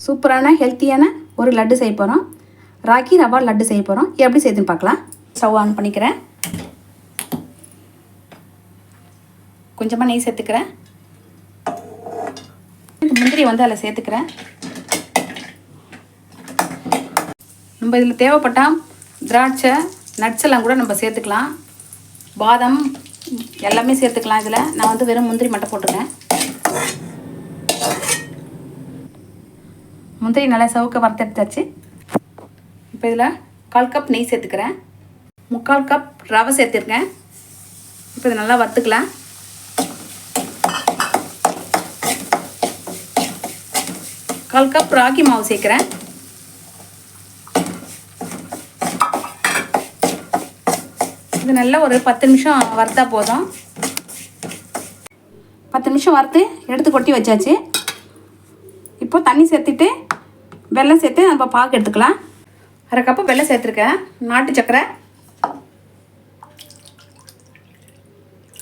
சூப்பரான ஹெல்த்தியான ஒரு லட்டு செய்ய போகிறோம். ராகி ரவா லட்டு செய்ய போகிறோம். எப்படி செய்யுதுன்னு பார்க்கலாம். ஸ்டவ் ஆன் பண்ணிக்கிறேன். கொஞ்சமாக நெய் சேர்த்துக்கிறேன். முந்திரி வந்து அதில் சேர்த்துக்கிறேன். நம்ம இதில் தேவைப்பட்டால் திராட்சை நட்ஸ் எல்லாம் கூட நம்ம சேர்த்துக்கலாம். பாதாம் எல்லாமே சேர்த்துக்கலாம். இதில் நான் வந்து வெறும் முந்திரி மட்டும் போட்டுருக்கேன். முந்திரி நல்லா சவுக்க வறுத்தெடுத்தாச்சு. இப்போ இதில் 1/4 கப் நெய் சேர்த்துக்கிறேன். 3/4 கப் ரவை சேர்த்துருக்கேன். இப்போ இதை நல்லா வறுத்துக்கலாம். கால் கப் ராகி மாவு சேர்க்குறேன். இது நல்லா ஒரு 10 நிமிஷம் வறுத்தா போதும். 10 நிமிஷம் வறுத்து எடுத்து கொட்டி வச்சாச்சு. இப்போ தண்ணி சேர்த்துட்டு வெல்லம் சேர்த்து நம்ம பாகு எடுத்துக்கலாம். 1/2 கப்பு வெல்லம் சேர்த்துருக்கேன். நாட்டு சக்கரை.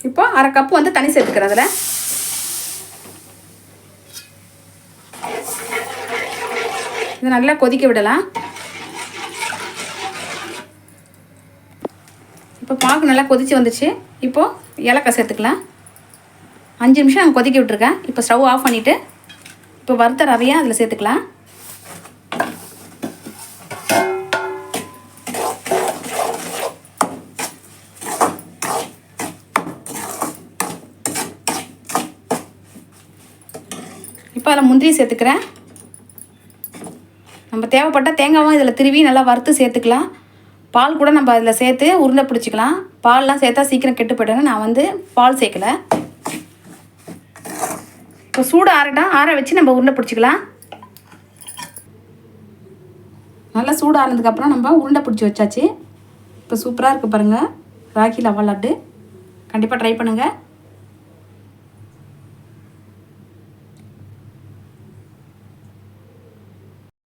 இப்போ 1/2 கப்பு வந்து தண்ணி சேர்த்துக்கிறேன். அதில் இது நல்லா கொதிக்க விடலாம். இப்போ பாகு நல்லா கொதிச்சு வந்துச்சு. இப்போது ஏலக்காய் சேர்த்துக்கலாம். 5 நிமிஷம் நான் கொதிக்க விட்டுருக்கேன். இப்போ ஸ்டவ் ஆஃப் பண்ணிவிட்டு இப்போ வறுத்த ரவையை அதில் சேர்த்துக்கலாம். இப்போ அதில் முந்திரி சேர்த்துக்கிறேன். நம்ம தேவைப்பட்ட தேங்காவும் இதில் திருவி நல்லா வறுத்து சேர்த்துக்கலாம். பால் கூட நம்ம அதில் சேர்த்து உருண்டை பிடிச்சிக்கலாம். பால்லாம் சேர்த்தா சீக்கிரம் கெட்டு போய்டுங்க. நான் வந்து பால் சேர்க்கலை. இப்போ சூடு ஆற வச்சு நம்ம உருண்டை பிடிச்சிக்கலாம். நல்லா சூடு ஆனதுக்கப்புறம் நம்ம உருண்டை பிடிச்சி வச்சாச்சு. இப்போ சூப்பராக இருக்குது பாருங்கள் ராகி ரவா லட்டு. கண்டிப்பாக ட்ரை பண்ணுங்கள்.